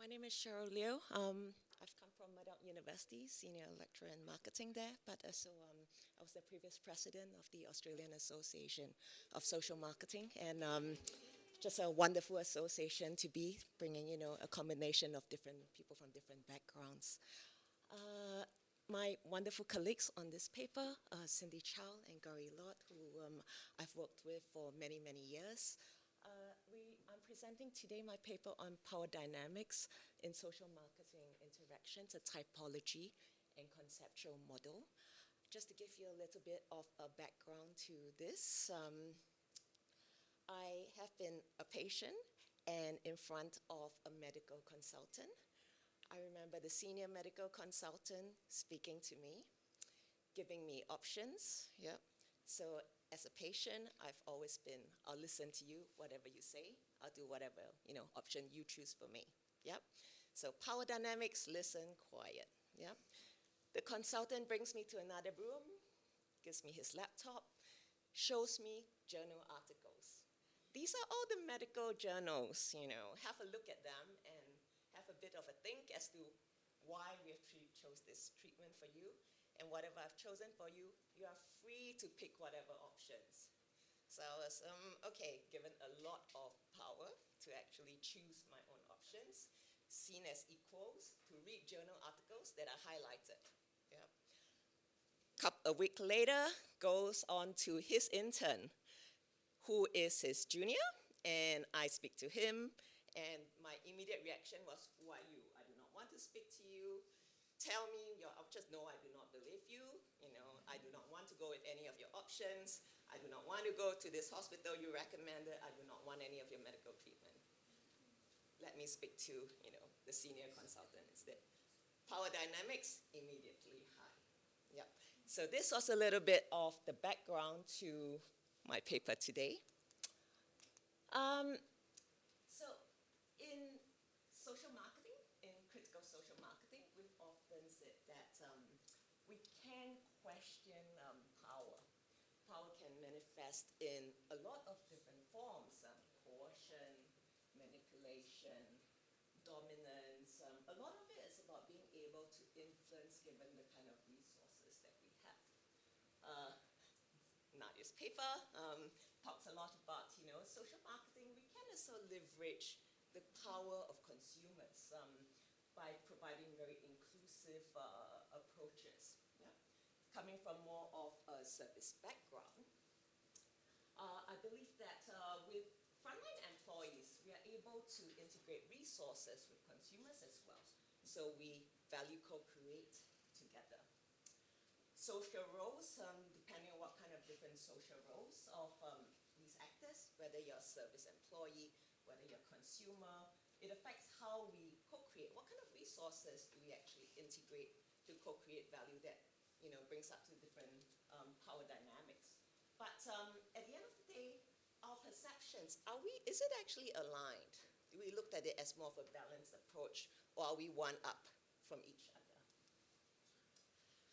name is Cheryl Leo. I've come from Murdoch University, senior lecturer in marketing there, but also I was the previous president of the Australian Association of Social Marketing, and just a wonderful association to be, bringing, a combination of different people from different backgrounds. My wonderful colleagues on this paper, Cindy Chou and Gauri Laud, who I've worked with for many, many years. I'm presenting today my paper on power dynamics in social marketing interactions, a typology and conceptual model. Just to give you a little bit of a background to this, I have been a patient and in front of a medical consultant. I remember the senior medical consultant speaking to me, giving me options. Yep. So as a patient, I've always been, I'll listen to you, whatever you say, I'll do whatever, option you choose for me. Yep. So power dynamics, listen, quiet. Yep. The consultant brings me to another room, gives me his laptop, shows me journal articles. These are all the medical journals, have a look at them and have a bit of a think as to why we have chose this treatment for you. And whatever I've chosen for you, you are free to pick whatever options. So I was, given a lot of power to actually choose my own options, seen as equals, to read journal articles that are highlighted. Yeah. A week later, goes on to his intern, who is his junior, and I speak to him, and my immediate reaction was, who are you? I do not want to speak to you. Tell me your options. No, I do not believe you. I do not want to go with any of your options. I do not want to go to this hospital you recommended. I do not want any of your medical treatment. Let me speak to, the senior consultant instead. Power dynamics, immediately high. Yep. So this was a little bit of the background to my paper today. So in social marketing, in critical social marketing, we've often said that we can question power. Power can manifest in a lot of different forms, coercion, manipulation, dominance. A lot of it is about being able to influence given the kind of resources that we have. Nadia's paper talks a lot about, social marketing. We can also leverage the power of consumers by providing very inclusive approaches. Yeah? Coming from more of a service background, I believe that with frontline employees, we are able to integrate resources with consumers as well. So we value co-create together. Social roles, depending on what kind of different social roles of these actors, whether you're a service employee, whether you're a consumer, it affects how we co-create. What kind of resources do we actually integrate to co-create value that, brings up to different power dynamics? But at the end of the day, our perceptions, is it actually aligned? Do we look at it as more of a balanced approach, or are we one up from each other?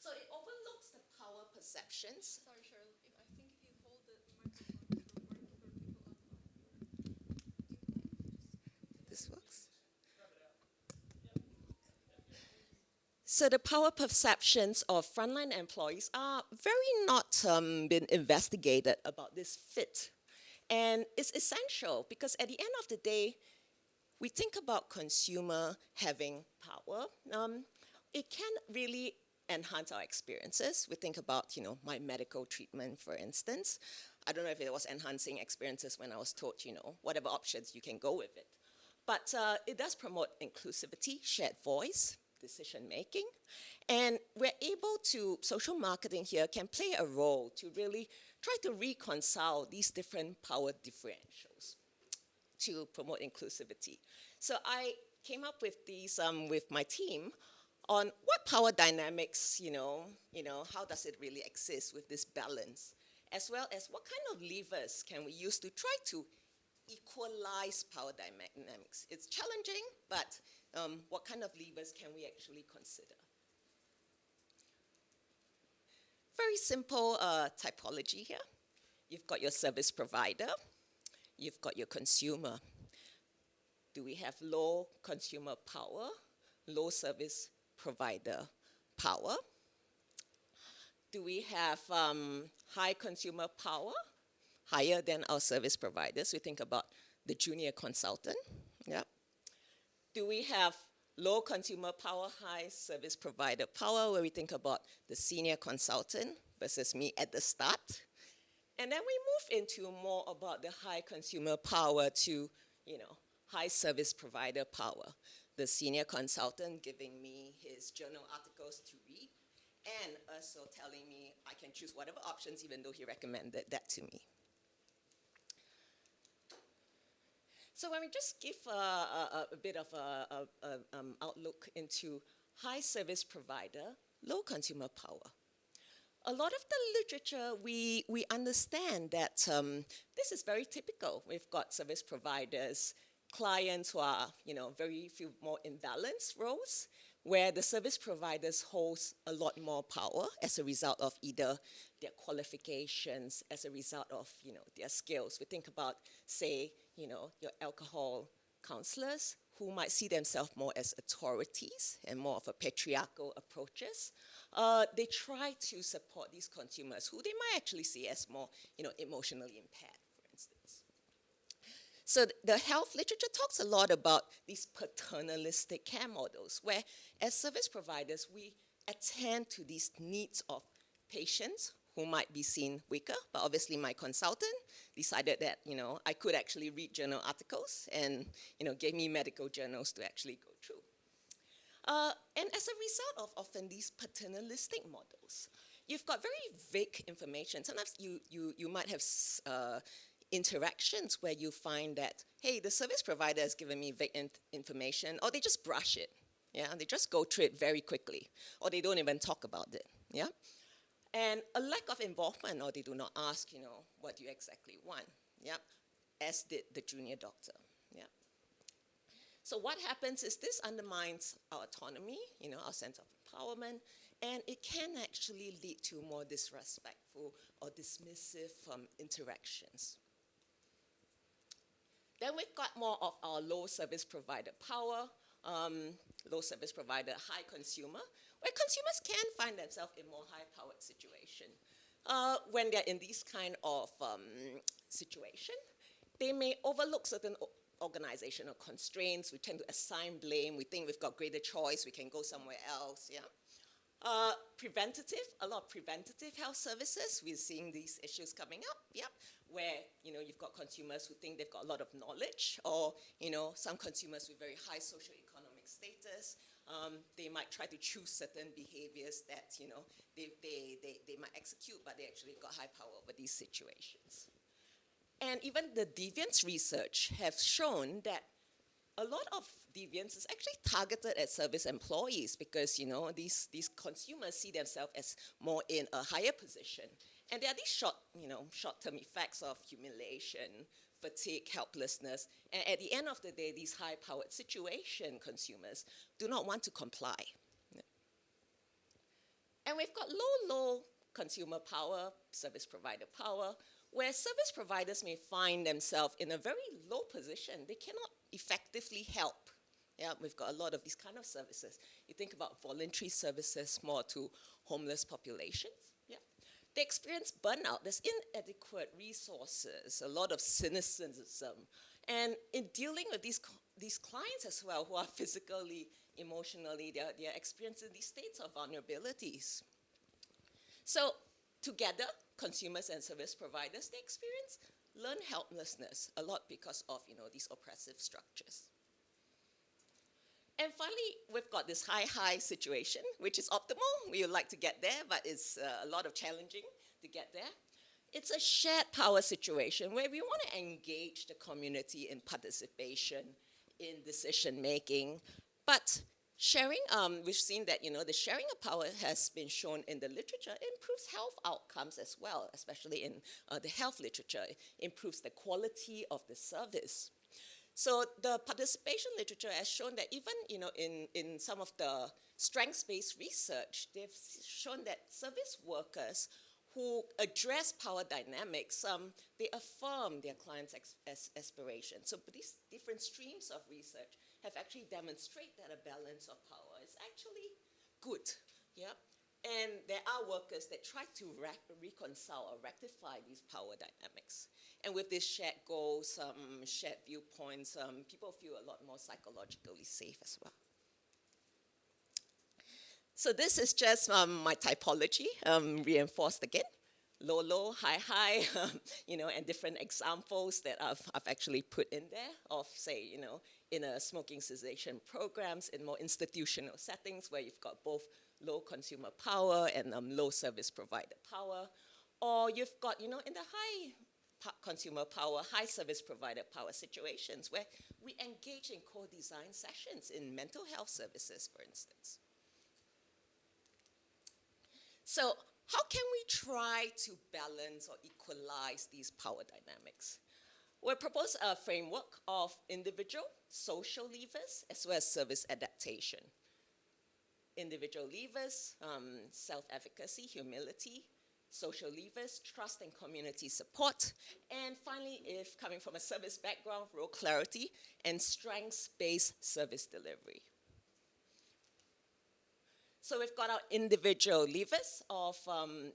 So it overlooks the power perceptions. Sorry, Cheryl, I think if you hold the microphone, it will work for people online. This works? So the power perceptions of frontline employees are very not been investigated about this fit. And it's essential because at the end of the day, we think about consumer having power. It can really enhance our experiences. We think about, my medical treatment, for instance. I don't know if it was enhancing experiences when I was taught, whatever options you can go with it. But it does promote inclusivity, shared voice, decision making. And we're able to, social marketing here can play a role to really try to reconcile these different power differentials to promote inclusivity. So I came up with these with my team on what power dynamics, how does it really exist with this balance, as well as what kind of levers can we use to try to equalize power dynamics. It's challenging, but what kind of levers can we actually consider? Very simple typology here. You've got your service provider, you've got your consumer. Do we have low consumer power, low service provider power? Do we have high consumer power, higher than our service providers? We think about the junior consultant. Yeah. Do we have low consumer power, high service provider power, where we think about the senior consultant versus me at the start? And then we move into more about the high consumer power to, high service provider power. The senior consultant giving me his journal articles to read, and also telling me I can choose whatever options, even though he recommended that to me. So when we just give a bit of an outlook into high service provider, low consumer power. A lot of the literature, we understand that this is very typical. We've got service providers, clients who are, very few more imbalanced roles, where the service providers holds a lot more power as a result of either their qualifications, as a result of, their skills. We think about, say, your alcohol counselors who might see themselves more as authorities and more of a patriarchal approaches. They try to support these consumers who they might actually see as more, emotionally impaired, for instance. So the health literature talks a lot about these paternalistic care models, where as service providers, we attend to these needs of patients who might be seen weaker, but obviously my consultant decided that, I could actually read journal articles and, gave me medical journals to actually go through. And as a result of often these paternalistic models, you've got very vague information. Sometimes you might have interactions where you find that, hey, the service provider has given me vague information, or they just brush it. Yeah, they just go through it very quickly, or they don't even talk about it. Yeah. And a lack of involvement, or they do not ask, what you exactly want, yeah, as did the junior doctor, yeah. So what happens is this undermines our autonomy, our sense of empowerment, and it can actually lead to more disrespectful or dismissive interactions. Then we've got more of our low service provider power, low service provider, high consumer, where consumers can find themselves in more high-powered situation. When they're in this kind of situation, they may overlook certain organizational constraints. We tend to assign blame. We think we've got greater choice. We can go somewhere else, yeah. A lot of preventative health services. We're seeing these issues coming up, yeah, where, you've got consumers who think they've got a lot of knowledge, or, some consumers with very high socioeconomic status. They might try to choose certain behaviors that, they might execute, but they actually got high power over these situations. And even the deviance research has shown that a lot of deviance is actually targeted at service employees because, these consumers see themselves as more in a higher position. And there are these short-term effects of humiliation, fatigue, helplessness. And at the end of the day, these high-powered situation consumers do not want to comply. And we've got low consumer power, service provider power, where service providers may find themselves in a very low position. They cannot effectively help. Yeah, we've got a lot of these kind of services. You think about voluntary services more to homeless populations. Yeah, they experience burnout. There's inadequate resources, a lot of cynicism, and in dealing with these clients as well, who are physically, emotionally, they're experiencing these states of vulnerabilities. So together, consumers and service providers, they experience learned helplessness a lot because of these oppressive structures. And finally, we've got this high situation, which is optimal. We would like to get there, but it's a lot of challenging to get there. It's a shared power situation where we want to engage the community in participation, in decision making, but sharing, we've seen that the sharing of power has been shown in the literature improves health outcomes as well, especially in the health literature. It improves the quality of the service. So the participation literature has shown that even in some of the strengths-based research, they've shown that service workers who address power dynamics, they affirm their clients' aspirations. So these different streams of research have actually demonstrated that a balance of power is actually good. Yeah? And there are workers that try to reconcile or rectify these power dynamics. And with these shared goals, shared viewpoints, people feel a lot more psychologically safe as well. So this is just my typology, reinforced again. Low, low, high, high, and different examples that I've actually put in there of, say, in a smoking cessation programs, in more institutional settings where you've got both low consumer power and low service provider power. Or you've got, in the high consumer power, high service provider power situations where we engage in co-design sessions in mental health services, for instance. So how can we try to balance or equalize these power dynamics? We propose a framework of individual, social levers, as well as service adaptation. Individual levers, self-efficacy, humility, social levers, trust and community support, and finally, if coming from a service background, role clarity and strengths-based service delivery. So we've got our individual levers of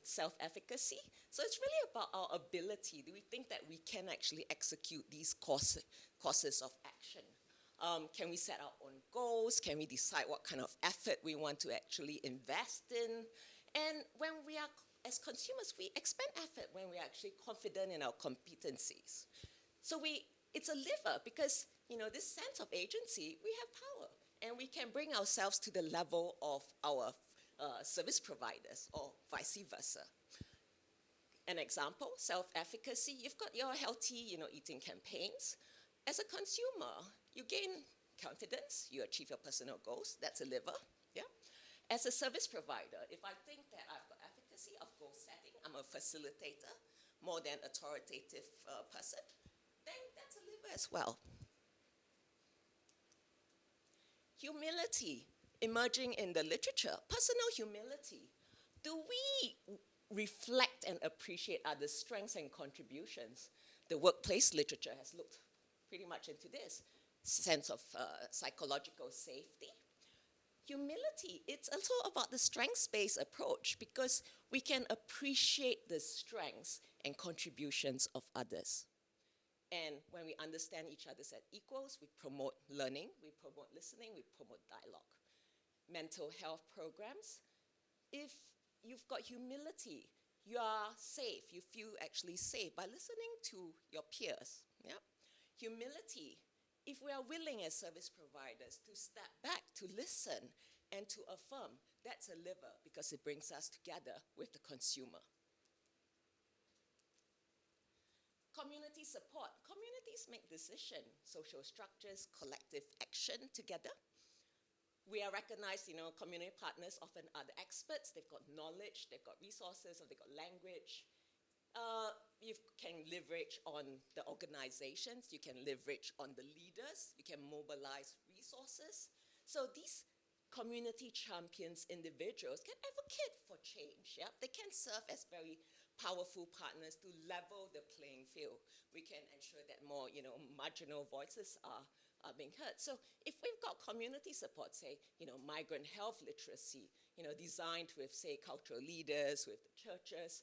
self-efficacy. So it's really about our ability. Do we think that we can actually execute these courses of action? Can we set our own goals? Can we decide what kind of effort we want to actually invest in? And when we are, as consumers, we expend effort when we're actually confident in our competencies. So it's a lever because, this sense of agency, we have power. And we can bring ourselves to the level of our service providers or vice versa. An example, self-efficacy, you've got your healthy, eating campaigns. As a consumer, you gain confidence, you achieve your personal goals, that's a lever, yeah? As a service provider, if I think that I've got efficacy of goal setting, I'm a facilitator, more than authoritative person, then that's a lever as well. Humility, emerging in the literature, personal humility. Do we reflect and appreciate others' strengths and contributions? The workplace literature has looked pretty much into this sense of psychological safety. Humility, it's also about the strengths-based approach because we can appreciate the strengths and contributions of others. And when we understand each other as equals, we promote learning, we promote listening, we promote dialogue. Mental health programs, if you've got humility, you are safe, you feel actually safe by listening to your peers. Yeah? Humility, if we are willing as service providers to step back, to listen, and to affirm, that's a lever because it brings us together with the consumer. Community support. Communities make decisions, social structures, collective action together. We are recognized, community partners often are the experts. They've got knowledge, they've got resources, or they've got language. You can leverage on the organizations, you can leverage on the leaders, you can mobilize resources. So these community champions, individuals, can advocate for change. Yeah? They can serve as very powerful partners to level the playing field. We can ensure that more, marginal voices are being heard. So if we've got community support, say, migrant health literacy, designed with, say, cultural leaders, with the churches,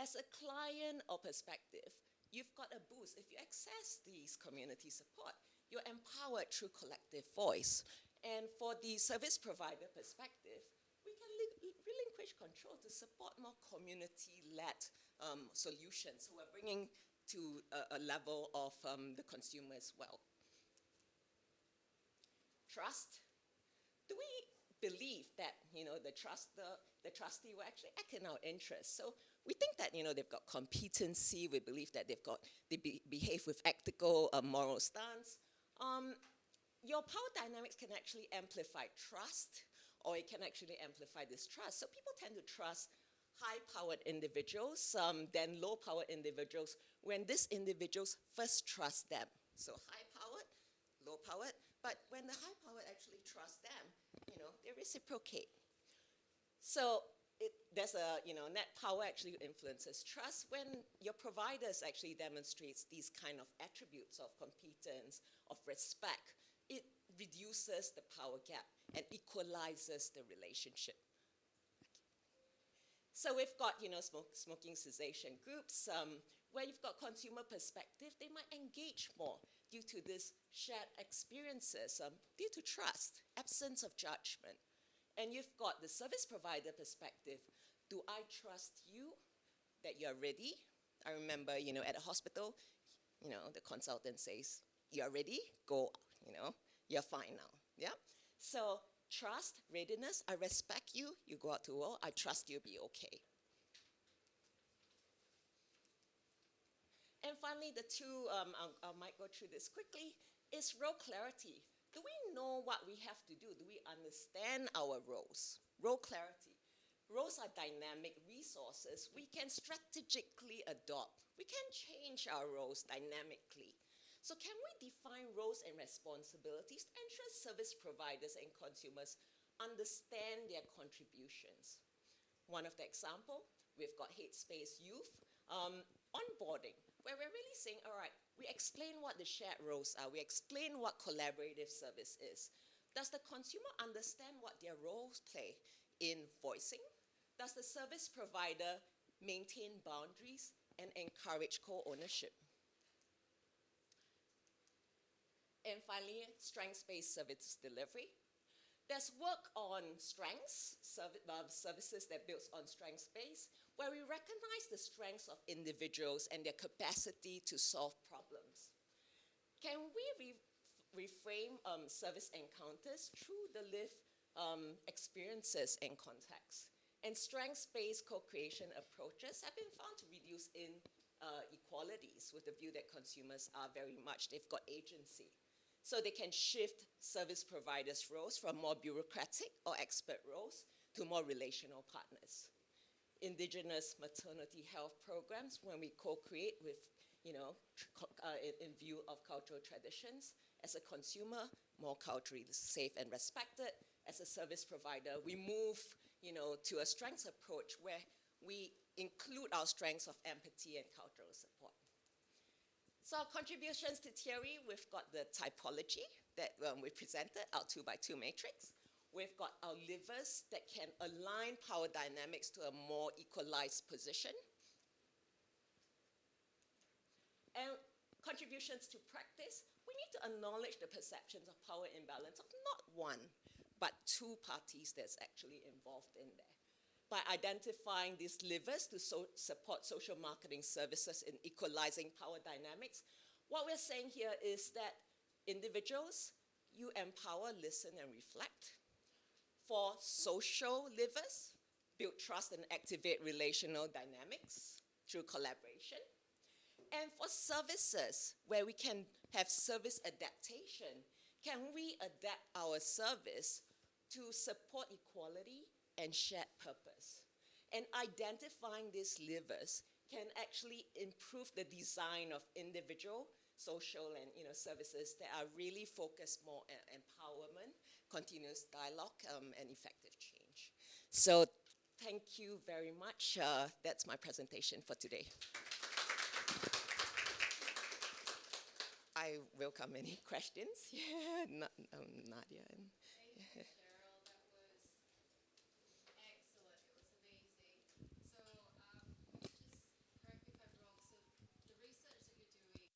as a client or perspective, you've got a boost. If you access these community support, you're empowered through collective voice. And for the service provider perspective, we can relinquish control to support more community-led solutions. So we're bringing to a level of the consumer as well. Trust. Do we believe that, the trustee will actually act in our interest? So we think that, they've got competency. We believe that they behave with ethical, moral stance. Your power dynamics can actually amplify trust, or it can actually amplify distrust. So people tend to trust high-powered individuals than low-powered individuals when these individuals first trust them. So high-powered, low-powered, but when the high-powered actually trust them, they reciprocate. So there's a, net power actually influences trust when your providers actually demonstrates these kind of attributes of competence, of respect. It reduces the power gap and equalizes the relationship. So we've got, smoking cessation groups where you've got consumer perspective. They might engage more due to this shared experiences, due to trust, absence of judgment. And you've got the service provider perspective. Do I trust you that you're ready? I remember, at a hospital, the consultant says, you're ready, go, you're fine now, yeah? So trust, readiness, I respect you, you go out to war, I trust you'll be okay. And finally, the two, I might go through this quickly, is role clarity. Do we know what we have to do? Do we understand our roles? Role clarity. Roles are dynamic resources we can strategically adopt. We can change our roles dynamically. So can we define roles and responsibilities to ensure service providers and consumers understand their contributions? One of the example, we've got Headspace Youth onboarding, where we're really saying, all right, we explain what the shared roles are, we explain what collaborative service is. Does the consumer understand what their roles play in voicing? Does the service provider maintain boundaries and encourage co-ownership? And finally, strengths-based service delivery. There's work on strengths, services that builds on strengths-based, where we recognize the strengths of individuals and their capacity to solve problems. Can we reframe service encounters through the lived experiences and context? And strengths-based co-creation approaches have been found to reduce inequalities with the view that consumers are very much, they've got agency. So they can shift service providers' roles from more bureaucratic or expert roles to more relational partners. Indigenous maternity health programs, when we co-create with, in view of cultural traditions, as a consumer, more culturally safe and respected. As a service provider, we move, to a strengths approach where we include our strengths of empathy and cultural support. So our contributions to theory, we've got the typology that we presented, our 2x2 matrix. We've got our levers that can align power dynamics to a more equalized position. And contributions to practice, we need to acknowledge the perceptions of power imbalance of not one, but two parties that's actually involved in there. By identifying these levers to support social marketing services in equalizing power dynamics, what we're saying here is that individuals, you empower, listen, and reflect. For social levers, build trust and activate relational dynamics through collaboration. And for services, where we can have service adaptation, can we adapt our service to support equality and shared purpose? And identifying these levers can actually improve the design of individual, social, and services that are really focused more on empowerment, continuous dialogue, and effective change. So thank you very much. That's my presentation for today. I welcome any questions. Yeah, Nadia. Thank you, Cheryl. That was excellent. It was amazing. So, just correct me if I'm wrong. So, the research that you're doing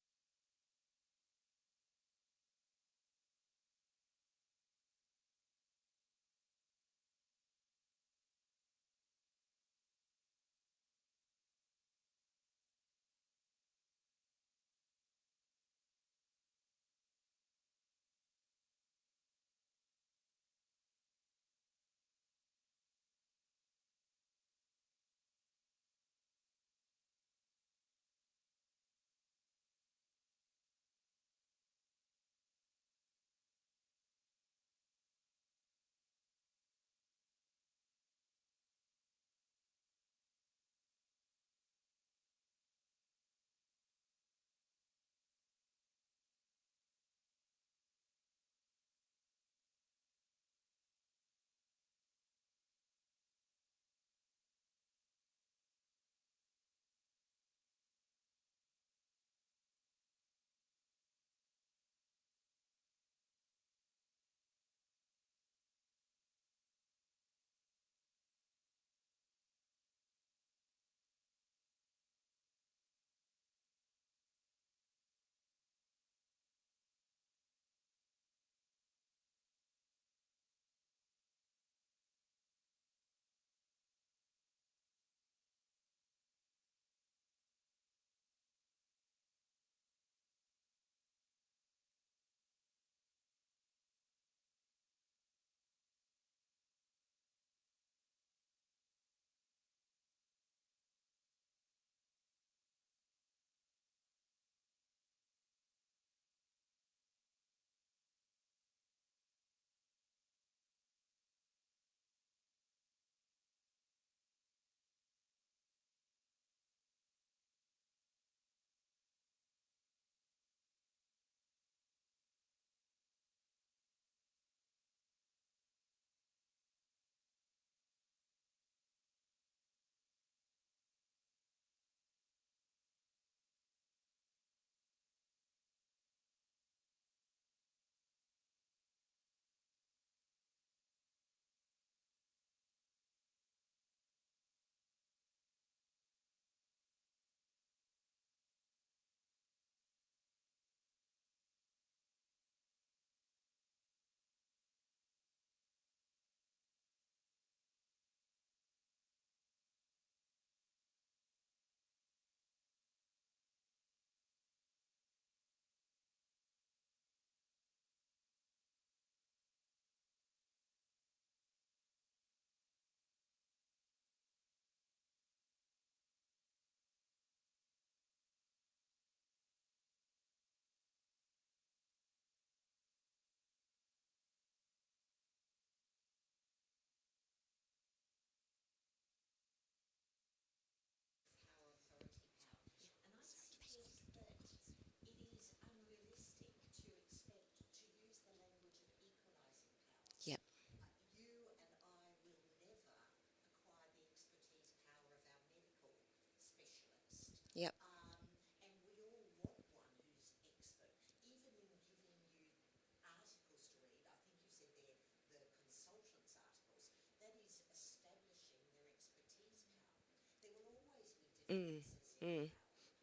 Mm, mm,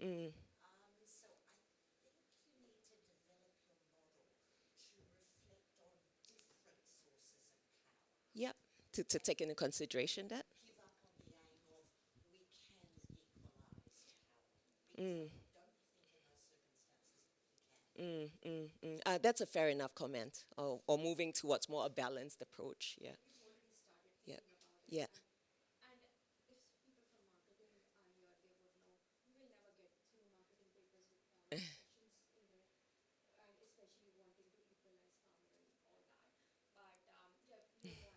mm. So I think you need to develop your model to reflect on different sources of power. Yep. To take into consideration that. Give up on the aim of we can equalize power because Mm, I don't think in those circumstances you can. That's a fair enough comment. Or moving towards more a balanced approach. Yeah. We've already started Yeah. thinking about it. Yeah. And if people from marketing are here, they would know we will never get through marketing papers with discussions in there, and especially wanting to equalize power and all that. But yeah,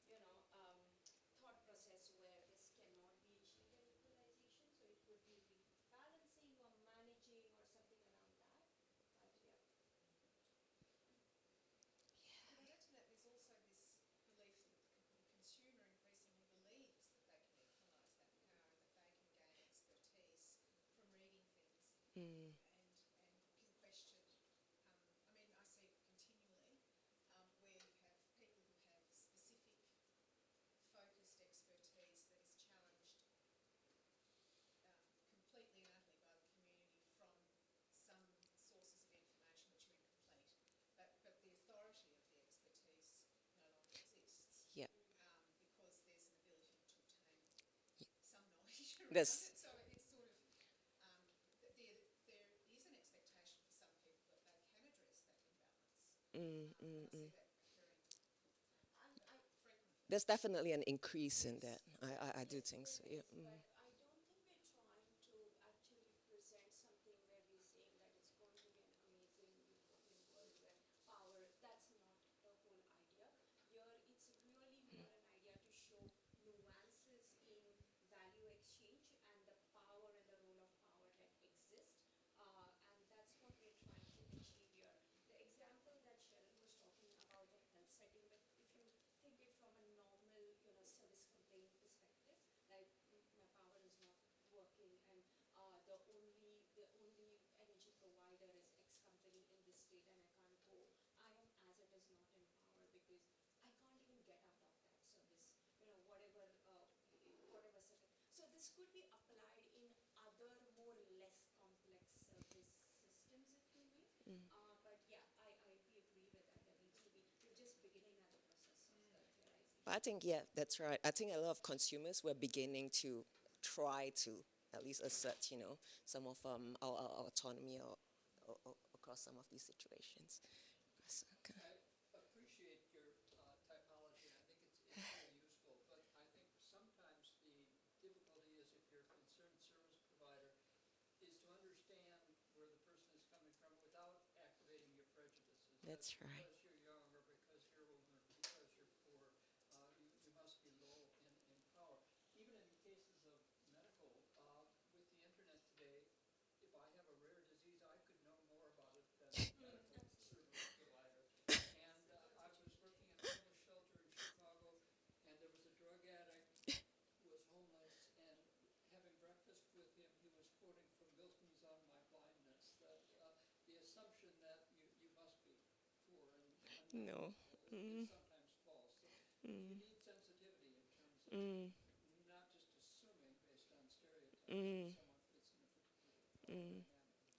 you're right. We've had this, thought process where this cannot be achieved in equalization. So it could be rebalancing or managing or something around that. But yeah. Can I add to that? There's also this belief that the consumer increasingly believes that they can equalise that power and that they can gain expertise from reading things Mm, and can question. I mean, I see it continually where you have people who have specific focused expertise that is challenged completely and utterly by the community from some sources of information which are incomplete. But the authority of the expertise no longer exists yeah. because there's an ability to obtain some knowledge around That's it. So it's sort of, there is an expectation for some people that they can address that imbalance. And I see that occurring frequently. there's definitely an increase in that. I do Yes, think there so. Yeah. is, but I don't think we're trying to actually present something where we're saying that it's going to be an amazing utopian world where power, that's not the whole idea. Here, it's really more an idea to show nuances in value exchange and the power and the role of power that exist. And that's what we're trying to achieve here. The example that Cheryl was talking about the health setting, but if you think it from a normal, service complaint perspective, like my power is not working and the only energy provider is X company in this state and I can't go. I am as it is not in power because I can't even get out of that service. Whatever second. So this could be applied in other more less complex service systems, if you may. But yeah, we agree with that. There needs to be. We're just beginning at the process of the theorization. But I think, yeah, that's right. I think a lot of consumers were beginning to try to at least assert, some of our autonomy or across some of these situations. So, okay. I appreciate your typology, and I think it's very useful. But I think sometimes the difficulty is if you're a concerned service provider is to understand where the person is coming from without activating your prejudices. That's right. Because you're young or because you're older, because you're poor, you must be low in power. Even in cases of medical, with the internet today, if I have a rare disease, I could know more about it than the medical service provider. And I was working in a homeless shelter in Chicago, and there was a drug addict who was homeless, and having breakfast with him, he was quoting from Milton's On My Blindness, that the assumption that you must be poor and No. is sometimes false. So you need sensitivity in terms of not just assuming based on stereotypes that someone fits in a particular dynamic.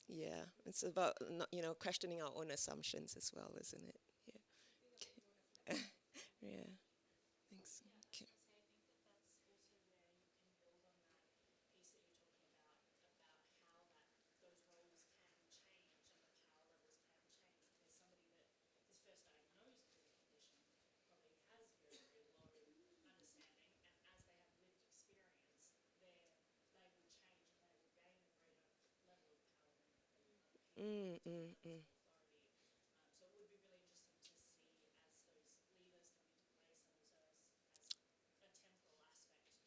Yeah, it's about questioning our own assumptions as well, isn't it? Yeah. Being a bit more reflective. Yeah. Thanks. Yeah, I was Okay. going to say, I think that that's also where you can build on that piece that you're talking about how those roles can change and the power levels can change, because somebody that is first diagnosed with a condition probably has very, very low understanding, and as they have lived experience, they will change and they will gain a greater level of power than other people Mm, with mm, levels mm. of authority. So it would be really interesting to see as those levers come into place and also as a temporal aspect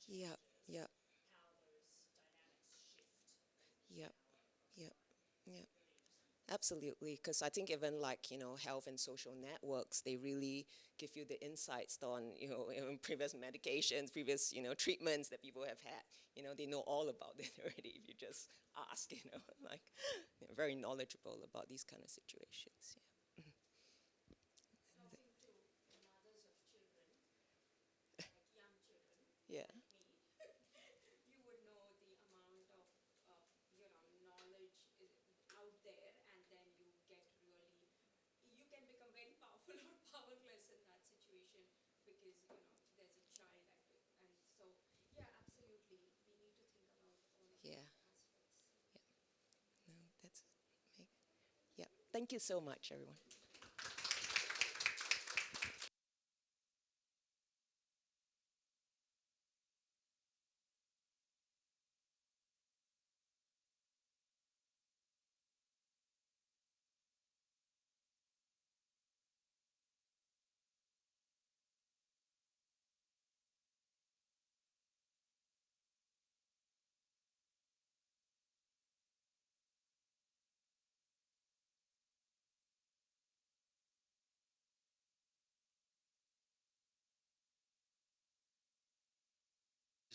Yep. changes, Yep. how those dynamics shift of Yep. power across Yep. time. Yep. It's really interesting. Absolutely, because I think even like health and social networks, they really give you the insights on in previous medications, previous treatments that people have had. They know all about it already if you just ask. Like they're very knowledgeable about these kind of situations. Talking to mothers of children, like young children, Yeah. like me, there's a child and so yeah, absolutely, we need to think about all of Yeah. these aspects. No, that's yeah. Thank you so much, everyone.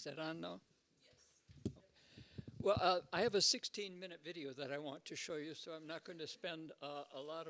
Is that on now? Well, I have a 16-minute video that I want to show you, so I'm not going to spend a lot of